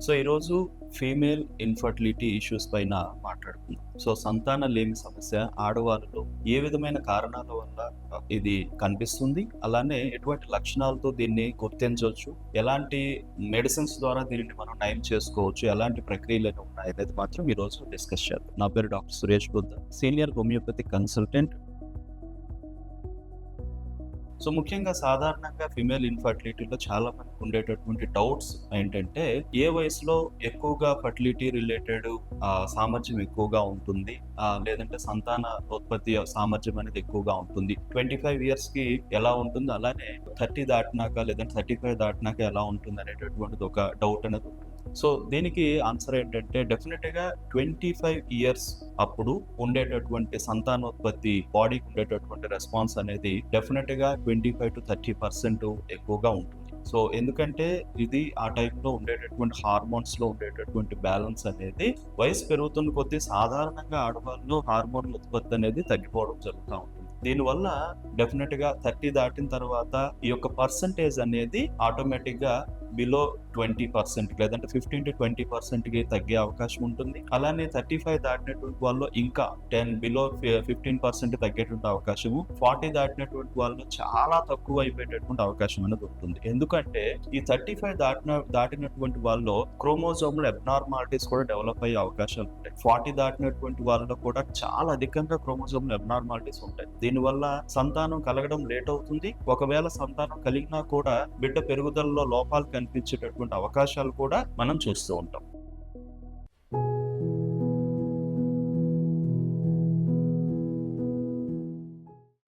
So ఈరోజు female infertility issues పైన మాట్లాడుకుందాం. సో సంతాన లేమి సమస్య ఆడవారిలో ఏ విధమైన కారణాల వల్ల ఇది కనిపిస్తుంది, అలానే ఎటువంటి లక్షణాలతో దీన్ని గుర్తించవచ్చు, ఎలాంటి మెడిసిన్స్ ద్వారా దీనిని మనం నయం చేసుకోవచ్చు, ఎలాంటి ప్రక్రియలు ఉన్నాయి అనేది మాత్రం ఈరోజు డిస్కస్ చేద్దాం. నా పేరు doctor Suresh Buddha, senior homeopathy consultant. So ముఖ్యంగా సాధారణంగా ఫిమేల్ ఇన్ఫర్టిలిటీలో చాలా మందికి ఉండేటటువంటి డౌట్స్ ఏంటంటే, ఏ వయసులో ఎక్కువగా ఫర్టిలిటీ రిలేటెడ్ సామర్థ్యం ఎక్కువగా ఉంటుంది, లేదంటే సంతాన ఉత్పత్తి సామర్థ్యం అనేది ఎక్కువగా ఉంటుంది, 25 years కి ఎలా ఉంటుంది, అలానే 30 దాటినాక లేదంటే 35 దాటినాక ఎలా ఉంటుంది అనేటటువంటిది ఒక డౌట్ అనేది ఉంటుంది. సో దీనికి ఆన్సర్ ఏంటంటే, డెఫినెట్గా 25 years అప్పుడు ఉండేటటువంటి సంతానోత్పత్తి బాడీకి ఉండేటటువంటి రెస్పాన్స్ అనేది డెఫినెట్గా 25 to 30% ఎక్కువగా ఉంటుంది. సో ఎందుకంటే ఇది ఆ టైంలో ఉండేటటువంటి హార్మోన్స్లో ఉండేటటువంటి బ్యాలెన్స్ అనేది వయసు పెరుగుతున్న కొద్దీ సాధారణంగా ఆడవాళ్ళు హార్మోన్ల ఉత్పత్తి అనేది తగ్గిపోవడం జరుగుతూ ఉంటుంది. దీనివల్ల డెఫినెట్గా 30 దాటిన తర్వాత ఈ యొక్క పర్సంటేజ్ అనేది ఆటోమేటిక్గా బిలో 20% లేదంటే 15 to 20%కి తగ్గే అవకాశం ఉంటుంది. అలానే 35 దాటినటువంటి వాళ్ళు ఇంకా బిలో 15% తగ్గేటువంటి అవకాశము, 40 దాటినటువంటి వాళ్ళు చాలా తక్కువ అయిపోయేటటువంటి అవకాశం అనేది ఉంటుంది. ఎందుకంటే ఈ 35 దాటినటువంటి వాళ్ళు క్రోమోజోమ్ల అబ్నార్మాలిటీస్ కూడా డెవలప్ అయ్యే అవకాశాలు ఉంటాయి. 40 దాటినటువంటి వాళ్ళలో కూడా చాలా అధికంగా క్రోమోజోమ్ల అబ్నార్మాలిటీస్ ఉంటాయి. దీనివల్ల సంతానం కలగడం లేట్ అవుతుంది. ఒకవేళ సంతానం కలిగినా కూడా బిడ్డ పెరుగుదలలో లోపాలు కనిపించేటటువంటి అవకాశాలు కూడా మనం చూస్తూ ఉంటాం.